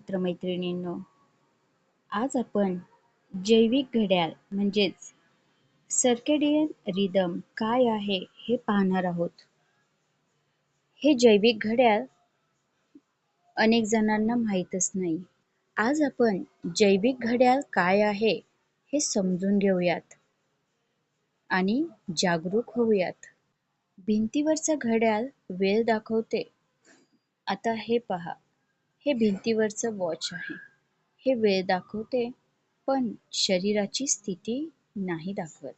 मित्रमैत्रिणींनो, आज आपण जैविक घड्याळ म्हणजेच सर्केडियन रिदम काय आहे हे पाहणार आहोत. हे जैविक घड्याळ अनेक जणांना माहीतच नाही. आज आपण जैविक घड्याळ काय आहे हे समजून घेऊयात आणि जागरूक होऊयात. भिंतीवरचं घड्याळ वेळ दाखवते. आता हे पहा, हे भिंतीवरचं वॉच आहे. हे वेळ दाखवते पण शरीराची स्थिती नाही दाखवत.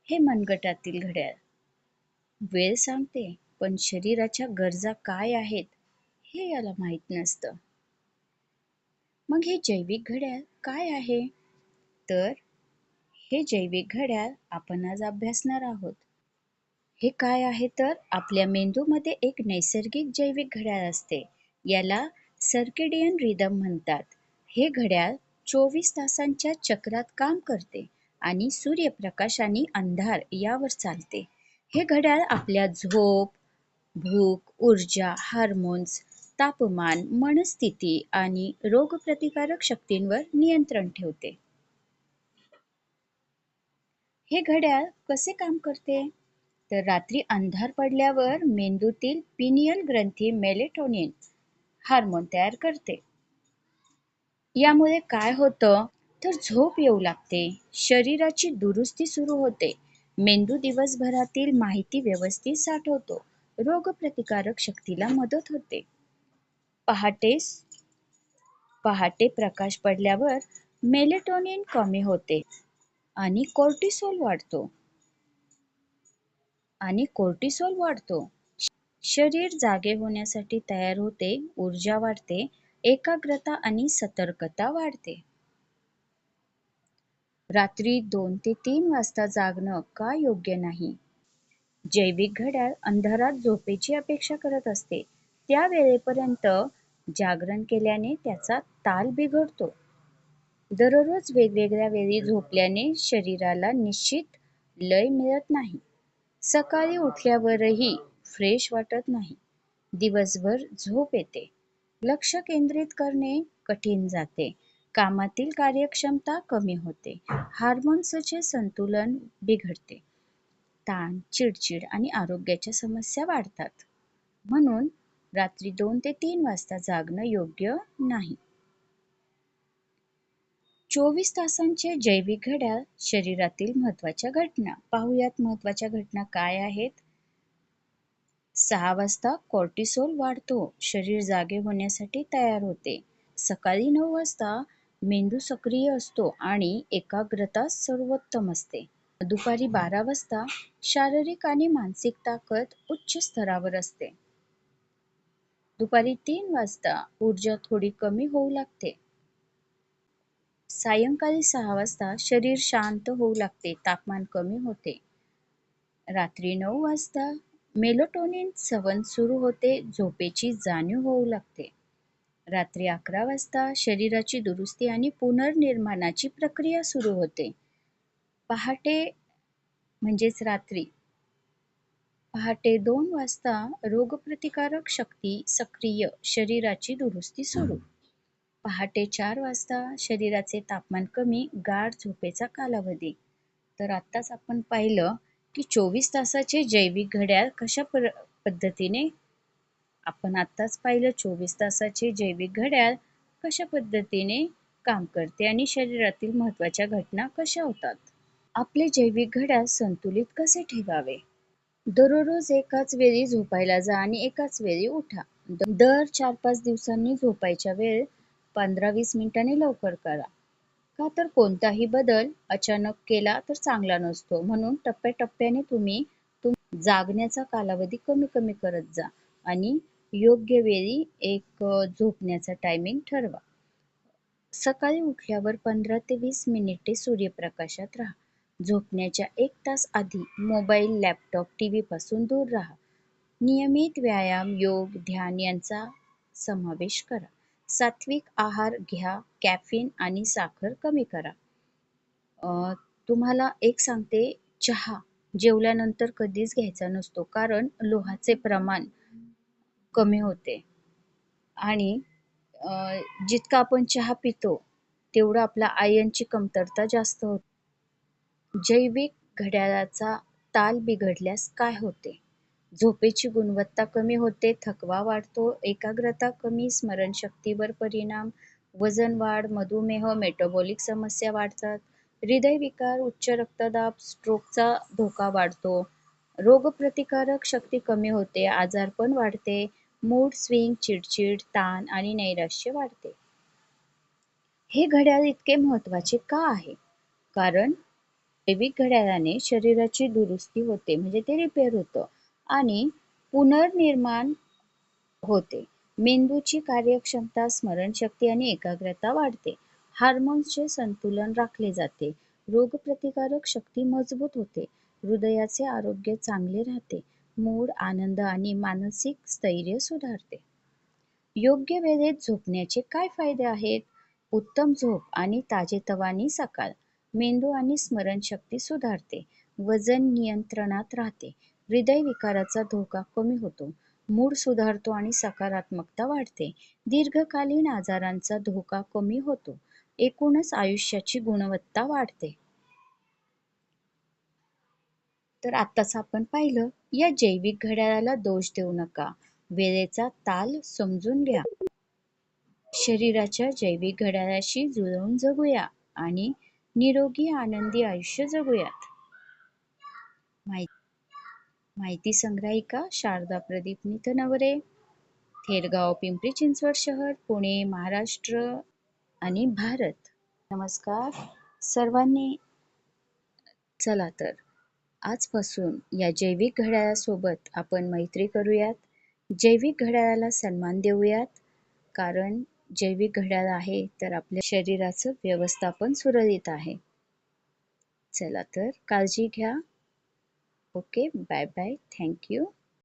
हे मनगटातील घड्याळ वेळ सांगते पण शरीराच्या गरजा काय आहेत हे याला माहीत नसतं. मग हे जैविक घड्याळ काय आहे? तर हे जैविक घड्याळ आपण आज अभ्यासणार आहोत. हे काय आहे तर आपल्या मेंदूमध्ये एक नैसर्गिक जैविक घड्याळ असते. याला सर्केडियन रिदम म्हणतात. हे घड्याळ 24 तासांच्या चक्रात काम करते आणि सूर्यप्रकाश आणि अंधार यावर चालते. हे घड्याळ आपल्या झोप, भूक, ऊर्जा, हार्मोन्स, तापमान, मनस्थिती आणि रोगप्रतिकारक शक्तींवर नियंत्रण ठेवते. हे घड्याळ कसे काम करते? तर रात्री अंधार पडल्यावर मेंदूतील पिनियल ग्रंथी मेलेटोनिन हार्मोन तयार करते. यामुळे काय होतं तर झोप येऊ लागते, शरीराची दुरुस्ती सुरू होते, मेंदू दिवसभरातील माहिती व्यवस्थित साठवतो, रोगप्रतिकारक शक्तीला मदत होते. पहाटे प्रकाश पडल्यावर मेलेटोनिन कमी होते आणि कोर्टिसोल वाढतो. शरीर जागे होण्यासाठी तयार होते, ऊर्जा वाढते, एकाग्रता आणि सतर्कता वाढते. रात्री 2 ते 3 वाजता जागणं का योग्य नाही? जैविक घड्याळ अंधारात झोपेची अपेक्षा करत असते. त्या वेळेपर्यंत जागरण केल्याने त्याचा ताल बिघडतो. दररोज वेगवेगळ्या वेळी झोपल्याने शरीराला निश्चित लय मिळत नाही. सकाळी उठल्यावरही फ्रेश वाटत नाही. दिवसभर झोप येते. लक्ष केंद्रित करणे कठीण जाते. कामातील कार्यक्षमता कमी होते. हार्मोन्सचे संतुलन बिघडते. ताण, चिडचिड आणि आरोग्याच्या समस्या वाढतात. म्हणून रात्री 2 ते 3 वाजता जागणं योग्य नाही. 24 तासांचे जैविक घड्याळ शरीरातील महत्त्वाच्या घटना. पाहूयात महत्त्वाच्या घटना काय आहेत. 6 वाजता कॉर्टिसोल वाढतो, शरीर जागे होण्यासाठी तयार होते. सकाळी 9 वाजता मेंदू सक्रिय असतो आणि एकाग्रता सर्वोत्तम असते. दुपारी 12 वाजता शारीरिक आणि मानसिक ताकद उच्च स्तरावर असते. दुपारी 3 वाजता ऊर्जा थोडी कमी होऊ लागते. सायंकाळी 6 वाजता शरीर शांत होऊ लागते, तापमान कमी होते. रात्री 9 वाजता मेलेटोनिन सेवन सुरू होते, झोपेची जाणीव होऊ लागते. रात्री 11 वाजता शरीराची दुरुस्ती आणि पुनर्निर्माणाची प्रक्रिया सुरू होते. पहाटे 2 वाजता रोगप्रतिकारक शक्ती सक्रिय, शरीराची दुरुस्ती सुरू. पहाटे 4 वाजता शरीराचे तापमान कमी, गाढ झोपेचा कालावधी. तर आत्ताच आपण पाहिलं की 24 तासाचे जैविक घड्याळ कशा पद्धतीने काम करते आणि शरीरातील महत्त्वाच्या घटना कशा होतात. आपले जैविक घड्याळ संतुलित कसे ठेवावे? दररोज एकाच वेळी झोपायला जा आणि एकाच वेळी उठा. दर 4-5 दिवसांनी झोपायच्या वेळ 15-20 मिनिटांनी लवकर करा. का तर कोणताही बदल अचानक केला तर चांगला नसतो. म्हणून टप्प्याटप्प्याने तुम्ही जागण्याचा कालावधी कमी करत जा आणि योग्य वेळी एक झोपण्याचा टायमिंग ठरवा. सकाळी उठल्यावर 15 ते 20 मिनिटे सूर्यप्रकाशात राहा. झोपण्याच्या 1 तास आधी मोबाईल, लॅपटॉप, टीव्ही पासून दूर राहा. नियमित व्यायाम, योग, ध्यान यांचा समावेश करा. सात्विक आहार घ्या. कॅफीन आणि साखर कमी करा. तुम्हाला एक सांगते, चहा जेवल्यानंतर कधीच घ्यायचा नसतो, कारण लोहाचे प्रमाण कमी होते आणि जितका आपण चहा पितो तेवढं आपल्या आयर्नची कमतरता जास्त होते. जैविक घड्याळाचा ताल बिघडल्यास काय होते? झोपेची गुणवत्ता कमी होते, थकवा वाढतो, एकाग्रता कमी, स्मरणशक्तीवर परिणाम, वजन वाढ, मधुमेह, मेटाबॉलिक समस्या वाढतात, हृदयविकार, उच्च रक्तदाब, स्ट्रोकचा धोका वाढतो, रोगप्रतिकारक शक्ती कमी होते, आजारपण वाढते, मूड स्विंग, चिडचिड, ताण आणि नैराश्य वाढते. हे घड्याळ इतके महत्त्वाचे का आहे? कारण जैविक घड्याळाने शरीराची दुरुस्ती होते म्हणजे ते रिपेअर होतं आणि पुनर्निर्माण होते. मेंदूची कार्यक्षमता, स्मरणशक्ती आणि एकाग्रता वाढते. हार्मोन्सचे संतुलन राखले जाते. रोगप्रतिकारक शक्ती मजबूत होते. हृदयाचे आरोग्य चांगले राहते. मूड, आनंद आणि मानसिक स्थैर्य सुधारते. योग्य वेळेत झोपण्याचे काय फायदे आहेत? उत्तम झोप आणि ताजेतवानी सकाळ, मेंदू आणि स्मरणशक्ती सुधारते, वजन नियंत्रणात राहते, हृदयविकाराचा धोका कमी होतो, मूड सुधारतो आणि सकारात्मकता वाढते, दीर्घकालीन आजारांचा धोका कमी होतो, एकूणच आयुष्याची गुणवत्ता वाढते. तर आत्ताच आपण पाहिलं, या जैविक घड्याळाला दोष देऊ नका, वेळेचा ताल समजून घ्या. शरीराच्या जैविक घड्याळाशी जुळवून जगूया आणि निरोगी आनंदी आयुष्य जगूयात. माहिती संग्राहिका शारदा प्रदीप नितनवरे, थेरगाव, पिंपरी चिंचवड शहर, पुणे, महाराष्ट्र आणि भारत. नमस्कार सर्वांनी. चला तर आजपासून या जैविक घड्याळासोबत आपण मैत्री करूयात. जैविक घड्याळाला सन्मान देऊयात, कारण जैविक घड्याळ आहे तर आपल्या शरीराचं व्यवस्थापन सुरळीत आहे. चला तर काळजी घ्या. Okay, bye bye, thank you.